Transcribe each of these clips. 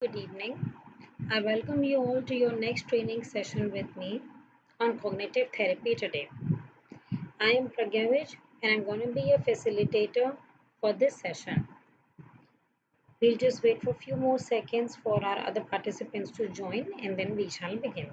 Good evening. I welcome you all to your next training session with me on cognitive therapy today. I am Pragyavij and I'm going to be your facilitator for this session. We'll just wait for a few more seconds for our other participants to join and then we shall begin.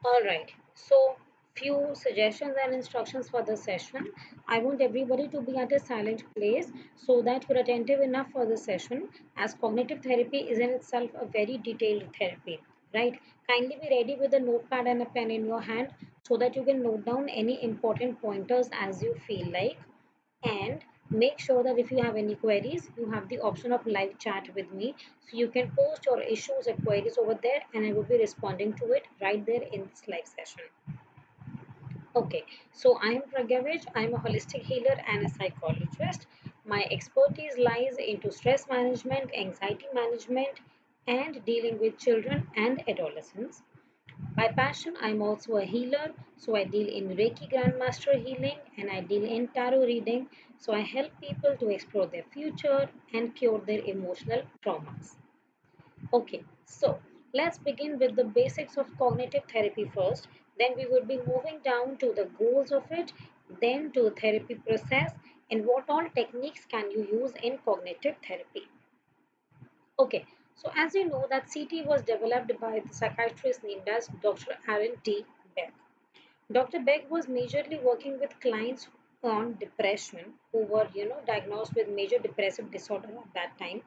Alright, so few suggestions and instructions for the session. I want everybody to be at a silent place so that you're attentive enough for the session, as cognitive therapy is in itself a very detailed therapy, right? Kindly be ready with a notepad and a pen in your hand so that you can note down any important pointers as you feel like, and make sure that if you have any queries you have the option of live chat with me, so you can post your issues and queries over there and I will be responding to it right there in this live session. Okay, so I am Pragyavij. I am a holistic healer and a psychologist. My expertise lies into stress management, anxiety management, and dealing with children and adolescents. By passion, I'm also a healer, so I deal in Reiki Grandmaster healing and I deal in tarot reading, so I help people to explore their future and cure their emotional traumas. Okay, so let's begin with the basics of cognitive therapy first, then we will be moving down to the goals of it, then to the therapy process, and what all techniques can you use in cognitive therapy. Okay, so as you know that CT was developed by the psychiatrist named as Dr. Aaron T. Beck. Dr. Beck was majorly working with clients on depression who were, diagnosed with major depressive disorder at that time.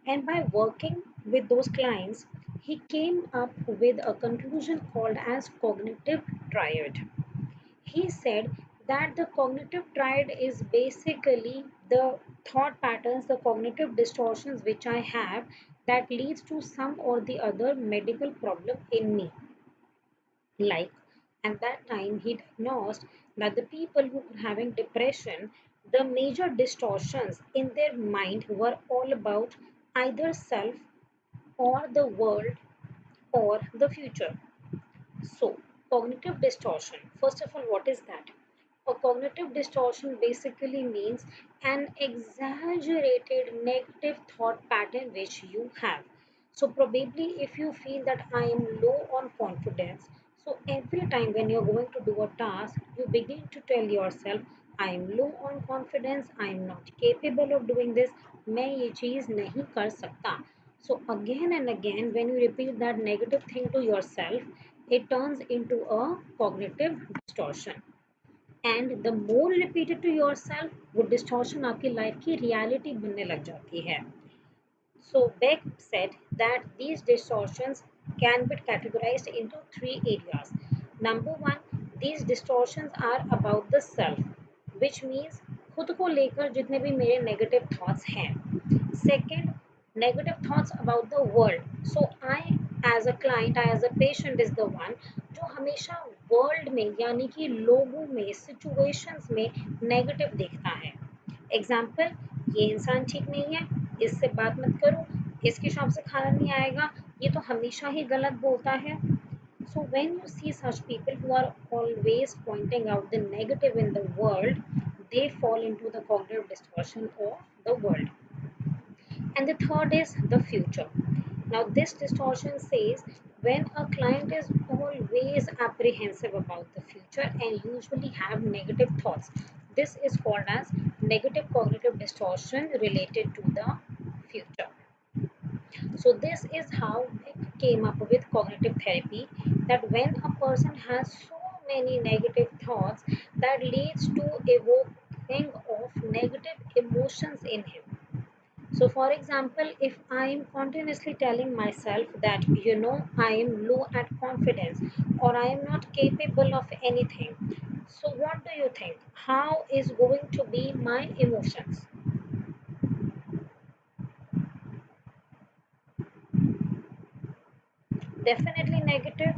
And by working with those clients, he came up with a conclusion called as cognitive triad. He said that the cognitive triad is basically the thought patterns, the cognitive distortions which I have that leads to some or the other medical problem in me. Like at that time, he diagnosed that the people who were having depression, the major distortions in their mind were all about either self or the world or the future. So, cognitive distortion. First of all, what is that? A cognitive distortion basically means an exaggerated negative thought pattern which you have. So, probably if you feel that I am low on confidence, so every time when you're going to do a task, you begin to tell yourself, I am low on confidence, I am not capable of doing this, मैं ये चीज़ नहीं कर सकता. So again and again, when you repeat that negative thing to yourself, it turns into a cognitive distortion. And the more repeat it to yourself, वो distortion आपकी life की reality बनने लग जाती है. So Beck said that these distortions can be categorized into three areas. Number one, these distortions are about the self, which means खुद को लेकर जितने भी मेरे negative thoughts हैं. Second, negative thoughts about the world. So I as a client, I as a patient is the one जो हमेशा world में यानी कि लोगों में situations में negative देखता है. एग्जाम्पल, ये इंसान ठीक नहीं है, इससे बात मत करो, इसकी शॉप से खाना नहीं आएगा, ये तो हमेशा ही गलत बोलता है. So when you see such people who are always pointing out the negative in the world, they fall into the cognitive distortion of the world. And the third is the future. Now, this distortion says when a client is always apprehensive about the future and usually have negative thoughts, this is called as negative cognitive distortion related to the future. So this is how Beck came up with cognitive therapy, that when a person has so many negative thoughts that leads to evoking of negative emotions in him. So for example, if I am continuously telling myself that, I am low at confidence or I am not capable of anything, So what do you think? How is going to be my emotions? Definitely negative,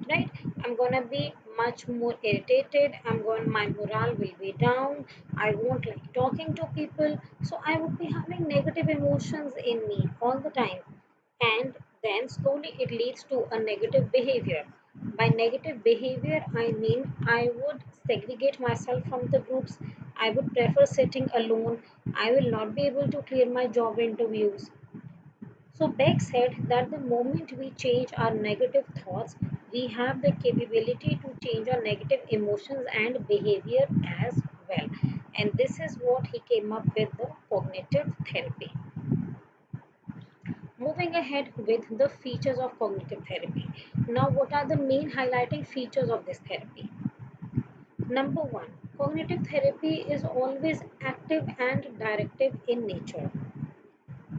right? I'm gonna be much more irritated. My morale will be down. I won't like talking to people. So I would be having negative emotions in me all the time. And then slowly it leads to a negative behavior. By negative behavior, I mean I would segregate myself from the groups. I would prefer sitting alone. I will not be able to clear my job interviews. So Beck said that the moment we change our negative thoughts, we have the capability to change our negative emotions and behavior as well. And this is what he came up with the cognitive therapy. Moving ahead with the features of cognitive therapy. Now, what are the main highlighting features of this therapy? Number one, cognitive therapy is always active and directive in nature.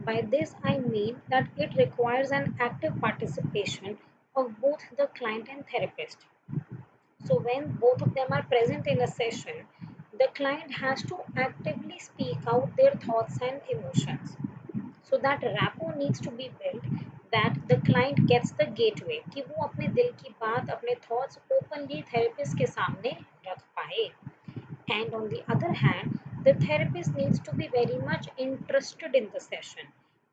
By this, I mean that it requires an active participation of both the client and therapist. So, when both of them are present in a session, the client has to actively speak out their thoughts and emotions. So that rapport needs to be built, that the client gets the gateway कि वो अपने दिल की बात, अपने thoughts openly therapist के सामने रख पाए. And on the other hand, the therapist needs to be very much interested in the session.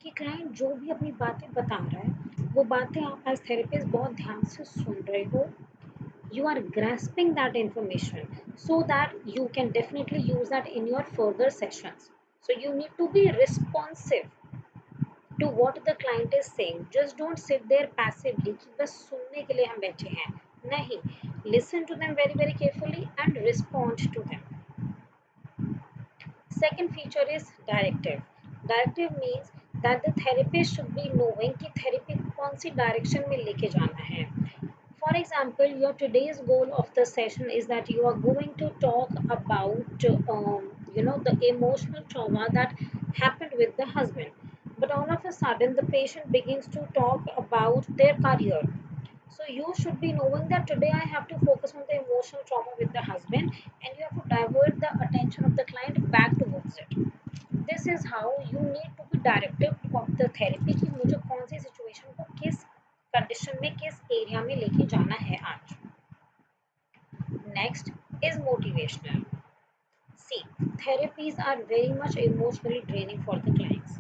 कि client जो भी अपनी बातें बता रहा है, वो बातें आप as therapist बहुत ध्यान से सुन रहे हो. You are grasping that information so that you can definitely use that in your further sessions. So you need to be responsive to what the client is saying. Just don't sit there passively कि बस सुनने के लिए हम बैठे हैं. नहीं, listen to them very very carefully and respond to them. Second feature is directive. Directive means that the therapist should be knowing कि therapy कौन सी direction में लेके जाना है. For example, your today's goal of the session is that you are going to talk about, the emotional trauma that happened with the husband. But all of a sudden, the patient begins to talk about their career. So you should be knowing that today I have to focus on the emotional trauma with the husband, and you have to divert the attention of the client back towards it. This is how you need to be directive of the therapy कि मुझे कौन सी situation को किस condition में किस area में लेके जाना है आज. Next is motivational. See, therapies are very much emotionally draining for the clients.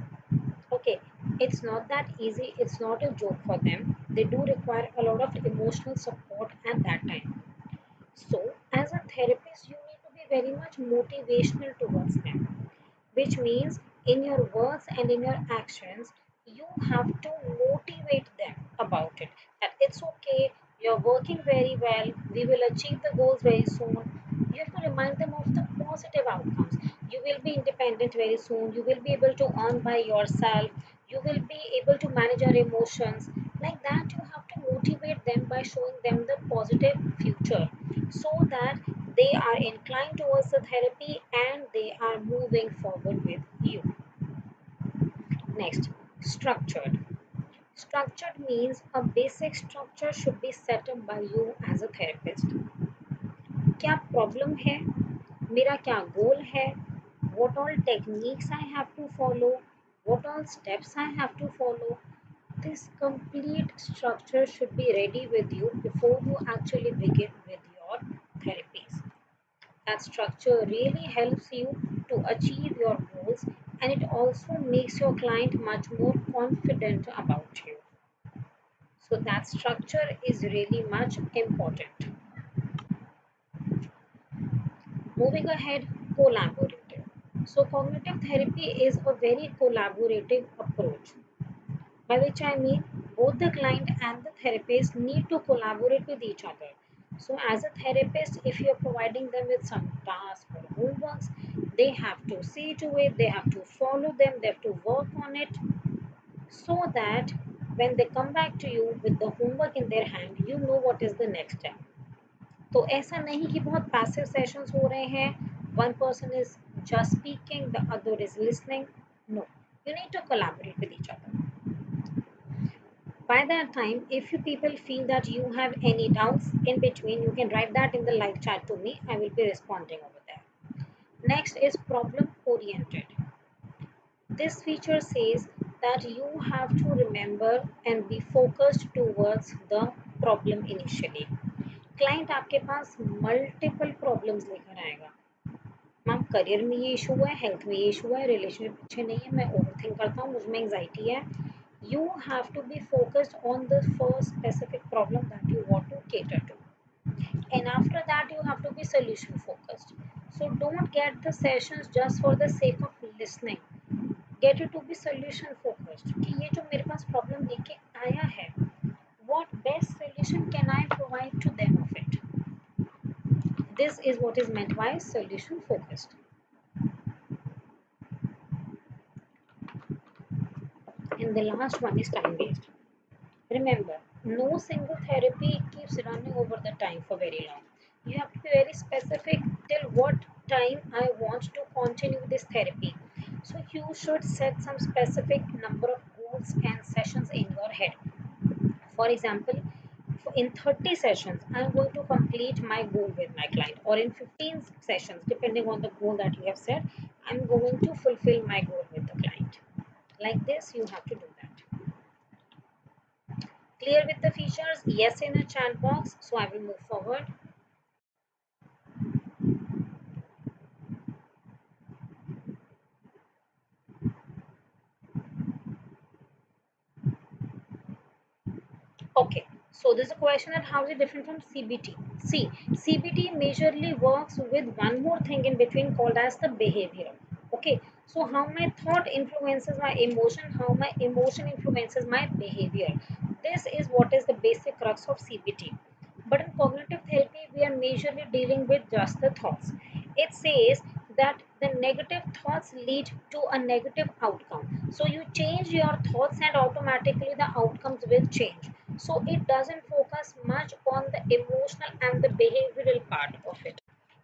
Okay, it's not that easy, it's not a joke for them. They do require a lot of emotional support at that time. So, as a therapist, you need to be very much motivational towards them, which means in your words and in your actions, you have to motivate them about it. That it's okay, you're working very well, we will achieve the goals very soon. You have to remind them of the positive outcomes. You will be independent very soon, you will be able to earn by yourself, you will be able to manage your emotions. Like that, you have to motivate them by showing them the positive future so that they are inclined towards the therapy and they are moving forward with you. Next, structured. Structured means a basic structure should be set up by you as a therapist. क्या problem है, मेरा क्या गोल है, what all techniques I have to follow, what all steps I have to follow. This complete structure should be ready with you before you actually begin with your therapies. That structure really helps you to achieve your goals, and it also makes your client much more confident about you. So that structure is really much important. Moving ahead, collaborative. So cognitive therapy is a very collaborative approach, by which I mean both the client and the therapist need to collaborate with each other. So, as a therapist, if you're providing them with some tasks or homeworks, they have to see to it, they have to follow them, they have to work on it, so that when they come back to you with the homework in their hand, you know what is the next step. तो ऐसा नहीं कि बहुत passive sessions हो रहे हैं, one person is just speaking, the other is listening. No, you need to collaborate with each other. By that time, if you people feel that you have any doubts in between, you can write that in the live chat to me. I will be responding over there. Next is problem oriented. This feature says that you have to remember and be focused towards the problem initially. Client आपके पास multiple problems लेकर आएगा. Ma'am career में ये issue है, health में ये issue है, relationship अच्छे नहीं है, मैं ओवरथिंक करता हूँ, मुझमें एंजाइटी है. You have to be focused on the first specific problem that you want to cater to, and after that you have to be solution focused. So don't get the sessions just for the sake of listening. Get it to be solution focused कि ये जो मेरे पास problem लेके आया है, what best solution can I provide to them of it. This is what is meant by solution focused. And the last one is time based. Remember, no single therapy keeps running over the time for very long. You have to be very specific till what time I want to continue this therapy. So you should set some specific number of goals and sessions in your head. For example, in 30 sessions, I'm going to complete my goal with my client, or in 15 sessions, depending on the goal that you have set, I'm going to fulfill my goal with the client. Like this, you have to do that. Clear with the features? Yes in the chat box. So I will move forward. Okay. So this is a question that how is it different from CBT? See, CBT majorly works with one more thing in between called as the behavior. Okay. So how my thought influences my emotion, how my emotion influences my behavior. This is what is the basic crux of CBT. But in cognitive therapy, we are majorly dealing with just the thoughts. It says that the negative thoughts lead to a negative outcome. So you change your thoughts and automatically the outcomes will change. So it doesn't focus much on the emotional and the behavioral part of it.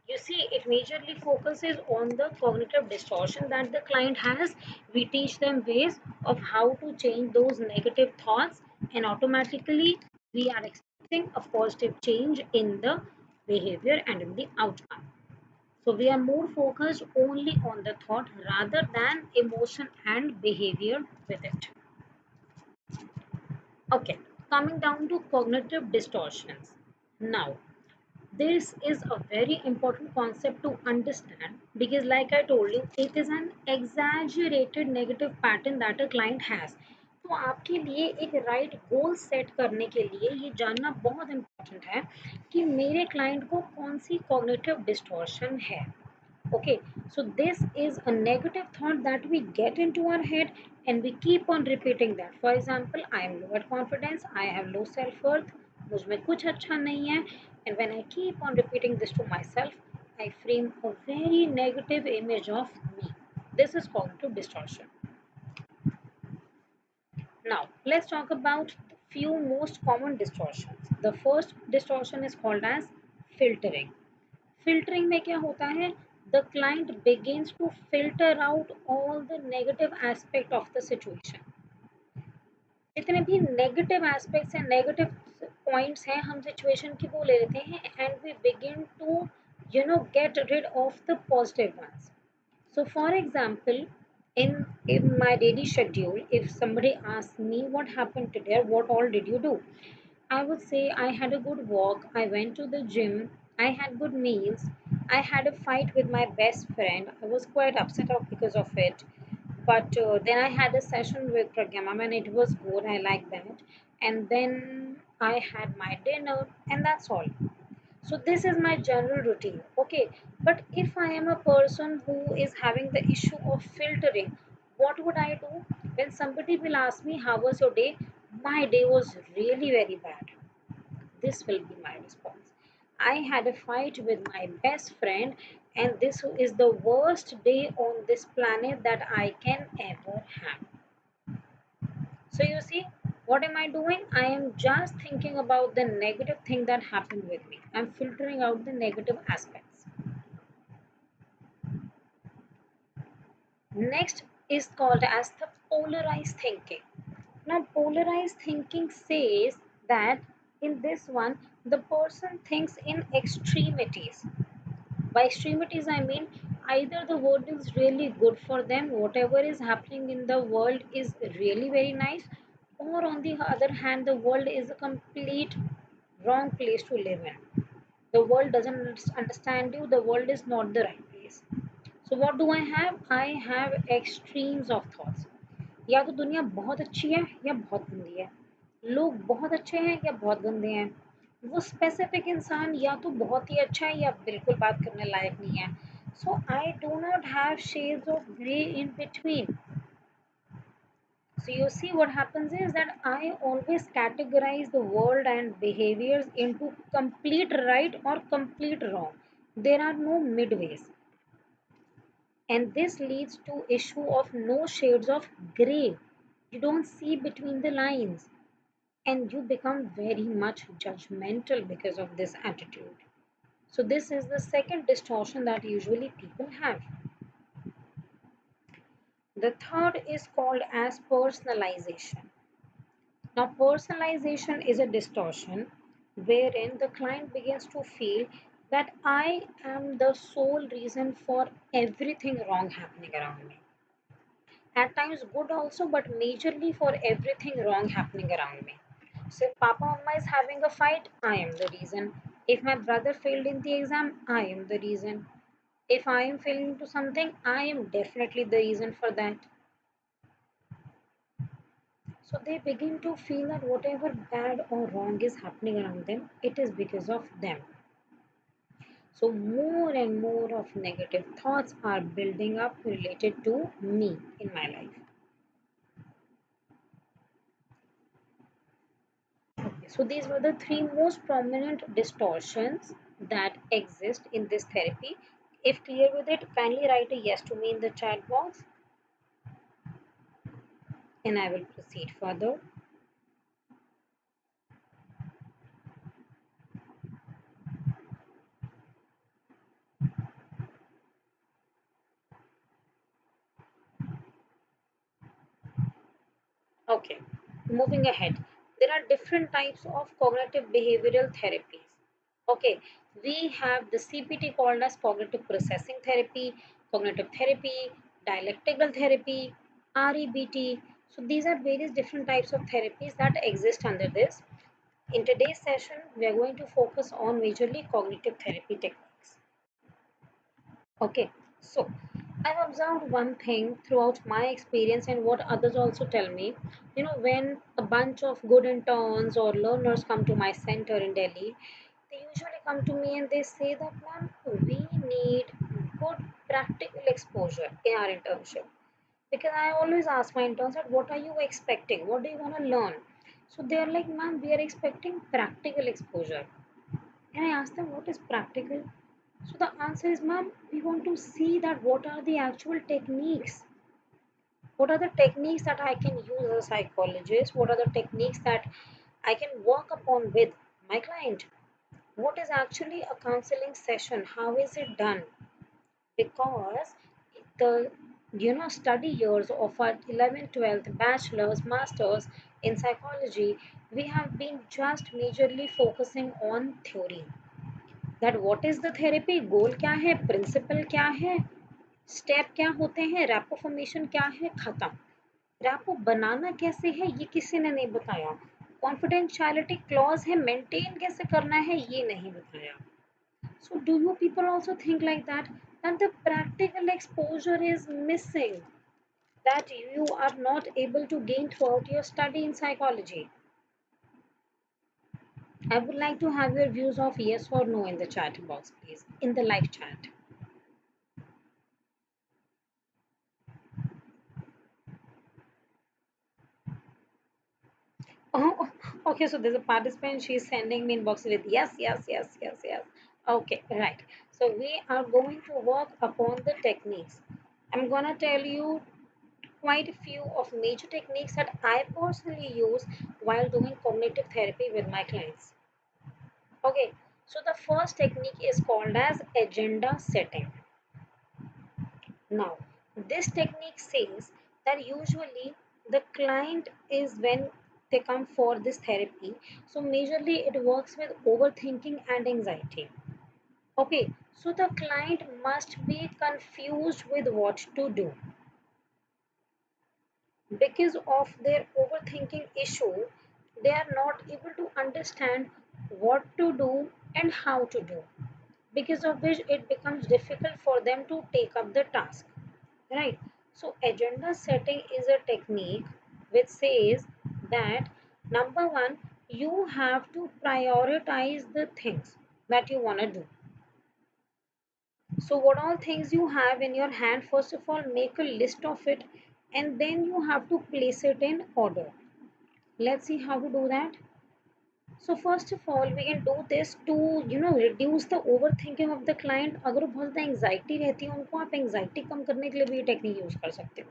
You see, it majorly focuses on the cognitive distortion that the client has. We teach them ways of how to change those negative thoughts, and automatically we are expecting a positive change in the behavior and in the outcome. So we are more focused only on the thought rather than emotion and behavior with it. Okay, coming down to cognitive distortions. Now, this is a very important concept to understand because like I told you, it is an exaggerated negative pattern that a client has. तो आपके लिए एक right goal set करने के लिए ये जानना बहुत इम्पोर्टेंट है कि मेरे क्लाइंट को कौन सी कॉग्निटिव डिस्टॉर्शन है. Okay, so this is a negative thought that we get into our head and we keep on repeating that. For example, I am low at confidence, I have low self-worth, मुझ में कुछ अच्छा नहीं है, and when I keep on repeating this to myself, I frame a very negative image of me. This is cognitive distortion. Now, let's talk about the few most common distortions. The first distortion is called as filtering. Filtering में क्या होता है? The client begins to filter out all the negative aspect of the situation. जितने भी negative aspects हैं, negative points हैं, हम situation की वो ले लेते हैं and we begin to get rid of the positive ones. So for example, in my daily schedule, if somebody asks me what happened today, what all did you do? I would say I had a good walk, I went to the gym, I had good meals, I had a fight with my best friend, I was quite upset because of it. But then I had a session with Pragyama and it was good, I like that. And then I had my dinner and that's all. So this is my general routine. Okay, but if I am a person who is having the issue of filtering, what would I do? When somebody will ask me how was your day, my day was really very bad. This will be my response. I had a fight with my best friend and this is the worst day on this planet that I can ever have. So you see, what am I doing? I am just thinking about the negative thing that happened with me. I'm filtering out the negative aspects. Next is called as the polarized thinking. Now, polarized thinking says that in this one, the person thinks in extremities. By extremities, I mean either the world is really good for them, whatever is happening in the world is really very nice, or on the other hand, the world is a complete wrong place to live in. The world doesn't understand you, the world is not the right place. So, what do I have? I have extremes of thoughts. या तो दुनिया बहुत अच्छी है या बहुत गंदी है, लोग बहुत अच्छे हैं या बहुत गंदे हैं, वो स्पेसिफिक इंसान या तो बहुत ही अच्छा है या बिल्कुल बात करने लायक नहीं है. So I do not have shades of grey in between. So you see what happens is that I always categorize the world and behaviors into complete right or complete wrong. There are no midways. And this leads to issue of no shades of gray. You don't see between the lines and you become very much judgmental because of this attitude. So this is the second distortion that usually people have. The third is called as personalization. Now, personalization is a distortion wherein the client begins to feel that I am the sole reason for everything wrong happening around me. At times good also, but majorly for everything wrong happening around me. So if Papa Mama is having a fight, I am the reason. If my brother failed in the exam, I am the reason. If I am failing to something, I am definitely the reason for that. So they begin to feel that whatever bad or wrong is happening around them, it is because of them. So more and more of negative thoughts are building up related to me in my life. Okay, so these were the three most prominent distortions that exist in this therapy. If clear with it, kindly write a yes to me in the chat box and I will proceed further. Okay, moving ahead. There are different types of cognitive behavioral therapies. Okay, we have the CPT called as cognitive processing therapy, cognitive therapy, dialectical therapy, REBT. So these are various different types of therapies that exist under this. In today's session, we are going to focus on majorly cognitive therapy techniques. Okay, so I've observed one thing throughout my experience and what others also tell me. You know, when a bunch of good interns or learners come to my center in Delhi, they usually come to me and they say that, ma'am, we need good practical exposure in our internship. Because I always ask my interns that, what are you expecting? What do you want to learn? So they're like, ma'am, we are expecting practical exposure. And I asked them, what is practical? So the answer is, ma'am, we want to see that what are the actual techniques. What are the techniques that I can use as a psychologist? What are the techniques that I can work upon with my client? What is actually a counseling session? How is it done? Because the study years of our 11th 12th bachelor's masters in psychology, we have been just majorly focusing on theory. That what is the therapy, goal क्या है, principal क्या है, step क्या होते हैं, rapport formation क्या है, खत्म. रैपो बनाना कैसे है ये किसी ने नहीं बताया. कॉन्फिडेंशियलिटी क्लॉज है, मेंटेन कैसे करना है ये नहीं बताया. So do you people also think like that the practical exposure is missing, that you are not able to gain throughout your study in psychology? I would like to have your views of yes or no in the chat box, please, in the live chat. Oh, okay. So there's a participant. She's sending me inbox with yes, yes, yes, yes, yes. Okay, right. So we are going to work upon the techniques. I'm gonna tell you quite a few of major techniques that I personally use while doing cognitive therapy with my clients. Okay. So the first technique is called as agenda setting. Now, this technique says that usually The client is when they come for this therapy. So majorly it works with overthinking and anxiety. Okay, so the client must be confused with what to do because of their overthinking issue. They are not able to understand what to do and how to do, because of which it becomes difficult for them to take up the task, right? So agenda setting is a technique which says that number one, you have to prioritize the things that you want to do. So what all things you have in your hand, first of all make a list of it, and then you have to place it in order. Let's see how to do that. So first of all we can do this to reduce the overthinking of the client. अगर वो बहुत ज़्यादा anxiety रहती है उनको, आप anxiety कम करने के लिए भी ये टेक्निक यूज़ कर सकते हो.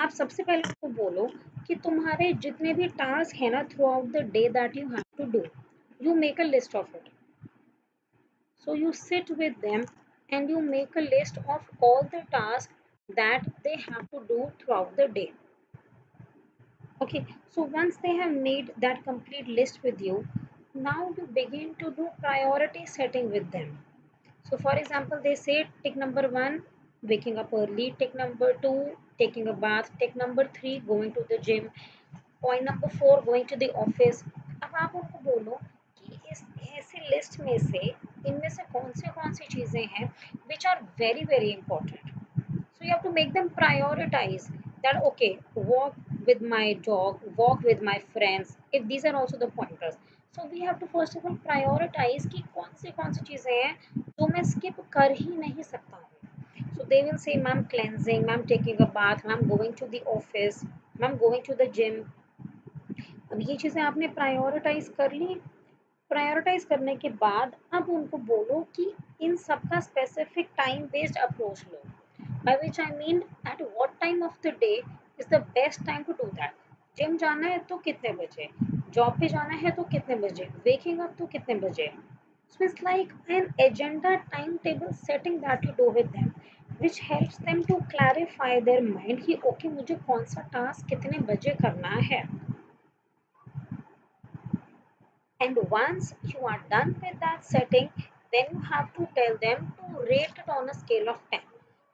आप सबसे पहले उनको बोलो कि तुम्हारे जितने भी टास्क है ना throughout the day that you have to do, you make a list of it. So you sit with them and you make a list of all the tasks that they have to do throughout the day. Okay, so once they have made that complete list with you, now you begin to do priority setting with them. So for example, they say tick number one, waking up early, tick number two, taking a bath, tick number three, going to the gym, point number four going to the office. अब आप उनको बोलो कि इस ऐसी list में से इनमें से कौन सी चीज़ें हैं which are very very important. So you have to make them prioritize that okay, walk with my dog, walk with my friends, if these are also the pointers. So we have to first of all prioritize कि कौन सी चीज़ें हैं जो मैं skip कर ही नहीं सकता हूँ. So they will say ma'am cleansing, ma'am taking a bath, ma'am going to the office, ma'am going to the gym. अब ये चीज़ें आपने प्रायोरिटाइज कर ली. प्रायोरिटाइज करने के बाद अब उनको बोलो कि इन सब का स्पेसिफिक टाइम बेस्ड अप्रोच लो. By which I mean at what time of the day is the best time to do that. Gym जाना है तो कितने बजे, जॉब पे जाना है तो कितने बजे, वेकिंग अप तो कितने बजे. So it's like an agenda timetable setting that you do with them, which helps them to clarify their mind कि okay मुझे कौन सा टास्क कितने बजे करना है. And once you are done with that setting, then you have to tell them to rate it on a scale of 10.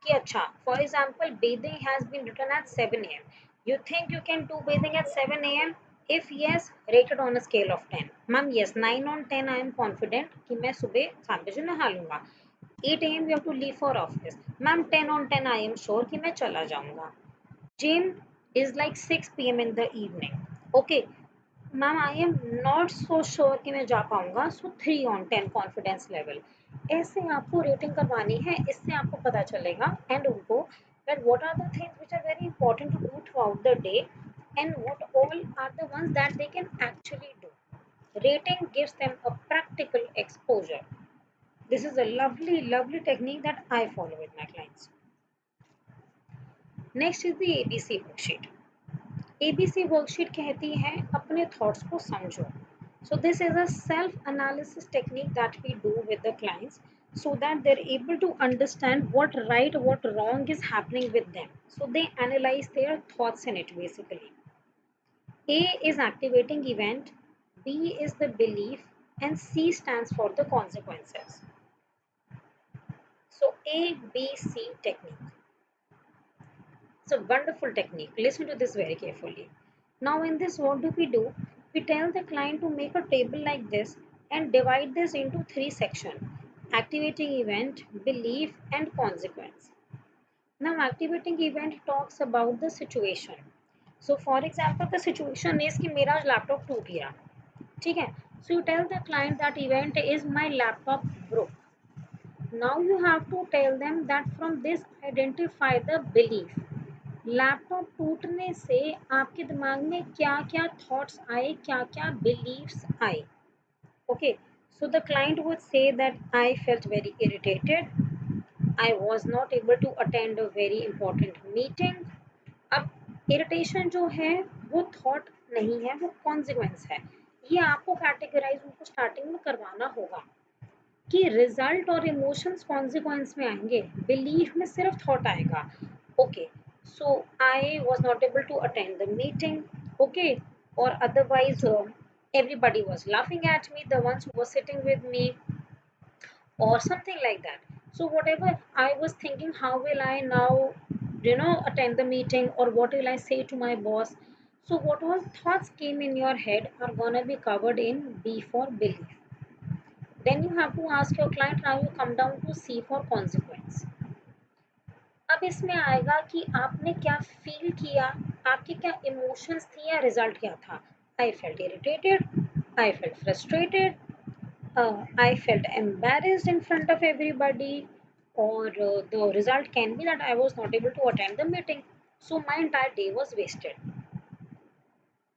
कि अच्छा, for example, bathing has been written at 7 a.m. You think you can do bathing at 7 a.m.? If yes, rate it on a scale of 10. Ma'am, yes, 9 on 10 I am confident कि मैं सुबह 7 बजे नहा लूँगा. 8 a.m. you have to leave for office. Ma'am, 10 on 10 I am sure कि मैं चला जाऊँगा. Gym is like 6 p.m. in the evening. Okay, ma'am I am not so sure कि मैं जा पाऊंगा, सो 3 on 10 कॉन्फिडेंस लेवल. ऐसे आपको रेटिंग करवानी है, इससे आपको पता चलेगा एंड उनको that what are the things which are very important to do throughout the day and what all are the ones that they can actually do. Rating gives them a practical exposure. This is a lovely technique that I follow with my clients. Next is the ABC worksheet. ABC worksheet कहती है अपने thoughts को समझो. So this is a self-analysis technique that we do with the clients so that they're able to understand what right, what wrong is happening with them. So they analyze their thoughts in it basically. A is activating event, B is the belief, and C stands for the consequences. So A, B, C technique. It's a wonderful technique. Listen to this very carefully. Now in this, what do? We tell the client to make a table like this and divide this into 3 sections: activating event, belief, and consequence. Now activating event talks about the situation. So for example, the situation is कि मेरा laptop टूट गया, ठीक है? So you tell the client that event is my laptop broke. Now you have to tell them that from this identify the belief. Laptop टूटने से आपके दिमाग में क्या क्या थॉट्स आए, क्या क्या बिलीव्स आए. Okay, so the client would say that I felt very irritated, I was not able to attend a very important meeting. अब इरिटेशन जो है वो थॉट नहीं है, वो कॉन्सिक्वेंस है. ये आपको कैटेगराइज उनको स्टार्टिंग में करवाना होगा कि रिजल्ट और इमोशंस कॉन्सिक्वेंस में आएंगे, बिलीफ में सिर्फ थॉट आएगा. Okay, So I was not able to attend the meeting, okay, or otherwise everybody was laughing at me, the ones who were sitting with me, or something like that. So whatever I was thinking, how will I now, attend the meeting, or what will I say to my boss? So what all thoughts came in your head are gonna be covered in B for belief. Then you have to ask your client, now you come down to C for consequence. अब इसमें आएगा कि आपने क्या feel किया, आपके क्या emotions थी या रिजल्ट क्या था. I felt irritated, I felt frustrated, I felt embarrassed in front of everybody, or the result can be that I was not able to attend the meeting. So my entire day was wasted.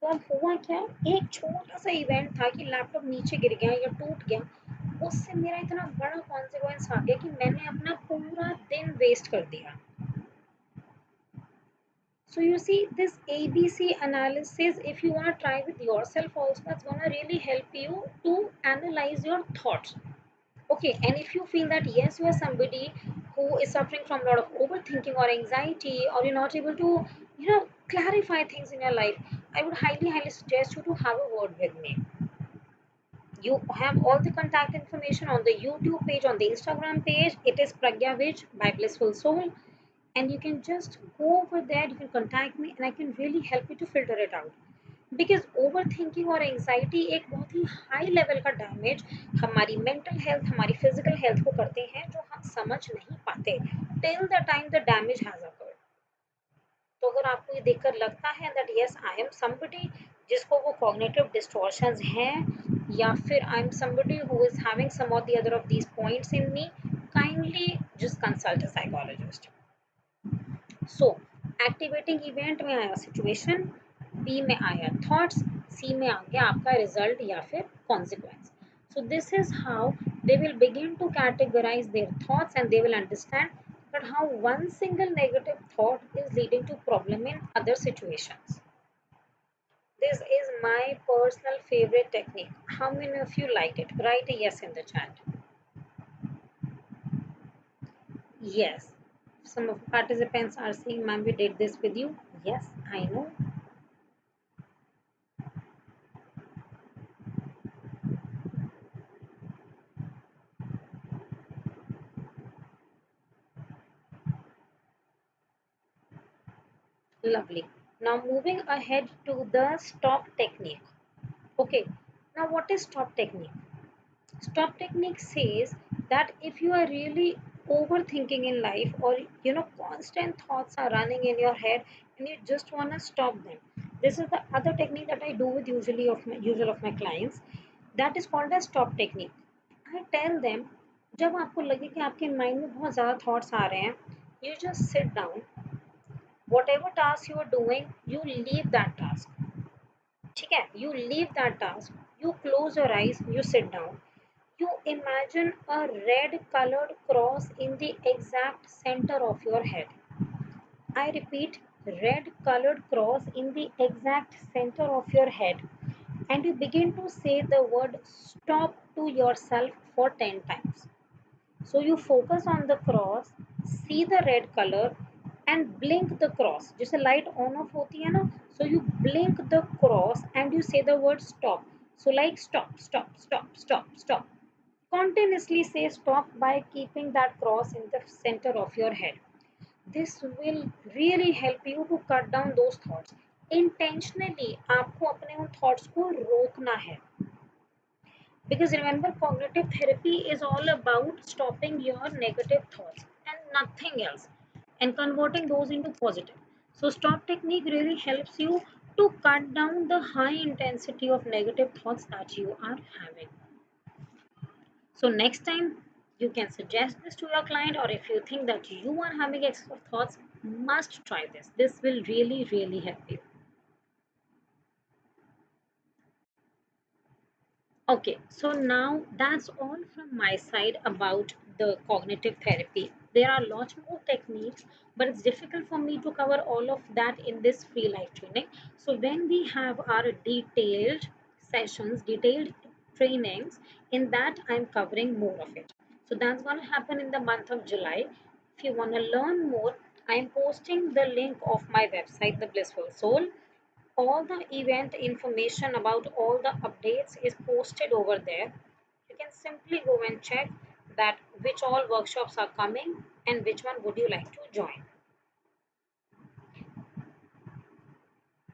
तो अब हुआ क्या, एक छोटा सा event था कि laptop नीचे गिर गया या टूट गया, उससे मेरा इतना बड़ा कॉन्सिक्वेंस आ गया कि मैंने अपना पूरा दिन वेस्ट कर दिया. So you see this ABC analysis, if you want to try with yourself also, that's going to really help you to analyze your thoughts. Okay, and if you feel that yes, you are somebody who is suffering from a lot of overthinking or anxiety, or you're not able to, clarify things in your life, I would highly, highly suggest you to have a word with me. You have all the contact information on the YouTube page, on the Instagram page. It is Pragya Vij by Blissful Soul, and you can just go over there, you can contact me, and I can really help you to filter it out. Because over thinking और anxiety एक बहुत ही high level का damage हमारी mental health, हमारी physical health को करते हैं, जो हम समझ नहीं पाते till the time the damage has occurred. तो अगर आपको ये देखकर लगता है that yes I am somebody जिसको वो कॉग्निटिव डिस्टॉर्शंस हैं, या फिर I am somebody who is having some of the other of these points in me, kindly just consult a psychologist. So activating event में आया सिचुएशन, बी में आया thoughts, सी में आ गया आपका रिजल्ट या फिर consequence. So this is how they will begin to categorize their thoughts, and they will understand that how one single negative thought is leading to problem in other situations. This is my personal favorite technique. How many of you like it? Write a yes in the chat. Yes. Some of the participants are saying, ma'am, we did this with you. Yes, I know. Lovely. Now moving ahead to the stop technique. Okay, now what is stop technique? Stop technique says that if you are really overthinking in life, or constant thoughts are running in your head and you just want to stop them, this is the other technique that I do with usual of my clients. That is called as stop technique. I tell them, जब आपको लगे कि आपके mind में बहुत ज़्यादा thoughts आ रहे हैं, you just sit down. Whatever task you are doing, you leave that task. ठीक है, you leave that task, you close your eyes, you sit down, you imagine a red colored cross in the exact center of your head. I repeat, red colored cross in the exact center of your head, and you begin to say the word stop to yourself for 10 times. So you focus on the cross, see the red color, and blink the cross. जैसे light on off होती है ना, so you blink the cross and you say the word stop. So like stop, stop, stop, stop, stop. Continuously say stop by keeping that cross in the center of your head. This will really help you to cut down those thoughts. Intentionally आपको अपने उन thoughts को रोकना है. Because remember, cognitive therapy is all about stopping your negative thoughts and nothing else, and converting those into positive. So, stop technique really helps you to cut down the high intensity of negative thoughts that you are having. So, next time you can suggest this to your client, or if you think that you are having excessive thoughts, must try this. This will really, really help you. Okay, so now that's all from my side about the cognitive therapy. There are lots more techniques, but it's difficult for me to cover all of that in this free live training. So when we have our detailed sessions, detailed trainings, in that I'm covering more of it. So that's going to happen in the month of July. If you want to learn more, I'm posting the link of my website, The Blissful Soul. All the event information about all the updates is posted over there. You can simply go and check that which all workshops are coming and which one would you like to join.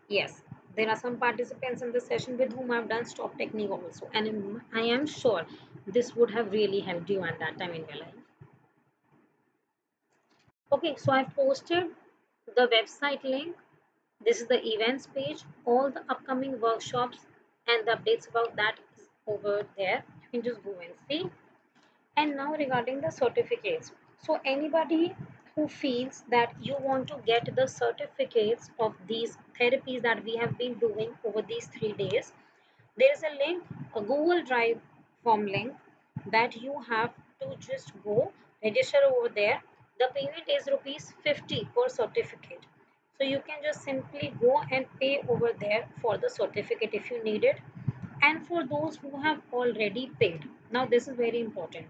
Yes, there are some participants in the session with whom I've done stop technique also, and I am sure this would have really helped you at that time in your life. Okay, so I've posted the website link. This is the events page. All the upcoming workshops and the updates about that is over there. You can just go and see. And now regarding the certificates. So anybody who feels that you want to get the certificates of these therapies that we have been doing over these 3 days, there is a link, a Google Drive form link that you have to just go register over there. The payment is rupees 50 per certificate. So you can just simply go and pay over there for the certificate if you need it. And for those who have already paid, now this is very important.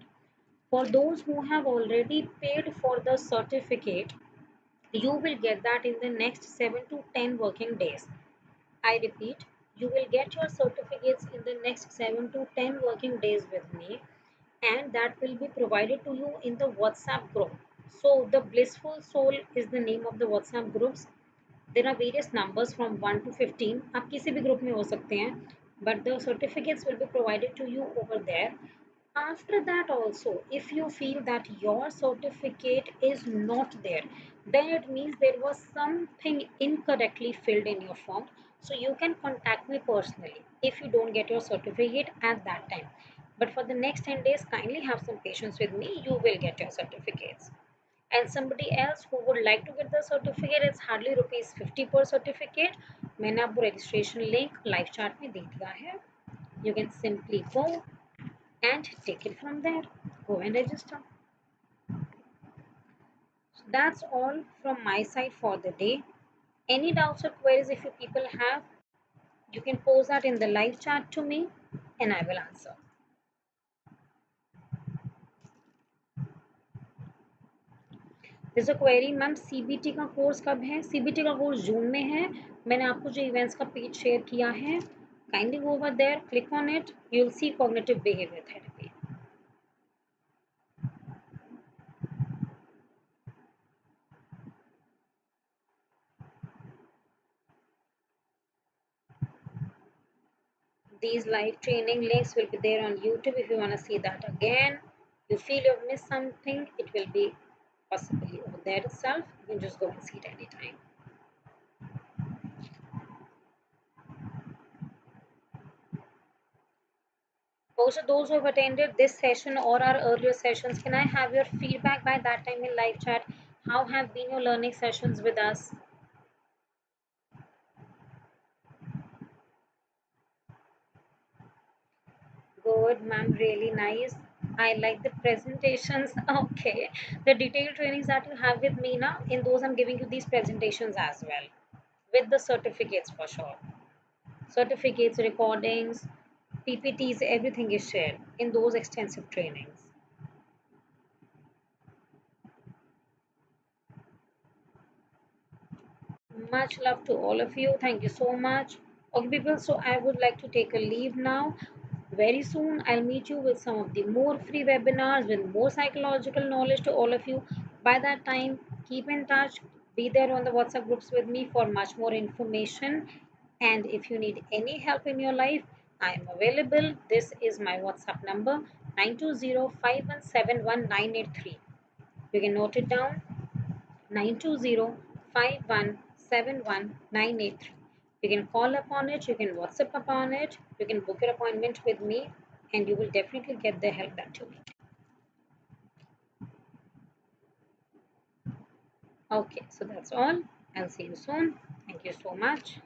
For those who have already paid for the certificate, you will get that in the next 7 to 10 working days. I repeat, you will get your certificates in the next 7 to 10 working days with me, and that will be provided to you in the WhatsApp group. So the Blissful Soul is the name of the WhatsApp groups. There are various numbers from 1 to 15. आप किसी भी group में हो सकते हैं, but the certificates will be provided to you over there. After that also, if you feel that your certificate is not there, then it means there was something incorrectly filled in your form. So you can contact me personally if you don't get your certificate at that time. But for the next 10 days, kindly have some patience with me. You will get your certificates. And somebody else who would like to get the certificate, it's hardly rupees 50 per certificate. मैंने आपको registration link live chat में दे दिया है. You can simply go and take it from there. Go and register. So that's all from my side for the day. Any doubts or queries if you people have, you can post that in the live chat to me and I will answer. There's a query, ma'am CBT का course कब है? CBT का course जून में है. मैंने आपको जो events का पेज शेयर किया है, kindly go over there, click on it, you'll see cognitive behavior therapy. These live training links will be there on YouTube if you want to see that again. You feel you've missed something, it will be possibly over there itself. You can just go and see it anytime. Also, those who have attended this session or our earlier sessions, can I have your feedback by that time in live chat? How have been your learning sessions with us? Good, ma'am, really nice. I like the presentations. Okay, the detailed trainings that you have with me now, in those I'm giving you these presentations as well, with the certificates for sure. Certificates, recordings, PPTs, everything is shared in those extensive trainings. Much love to all of you. Thank you so much. Okay, people, so I would like to take a leave now. Very soon, I'll meet you with some of the more free webinars with more psychological knowledge to all of you. By that time, keep in touch. Be there on the WhatsApp groups with me for much more information. And if you need any help in your life, I am available. This is my WhatsApp number 920-517-1983. You can note it down, 920-517-1983. You can call upon it, you can WhatsApp upon it, you can book your appointment with me, and you will definitely get the help that you need. Okay, so that's all. I'll see you soon. Thank you so much.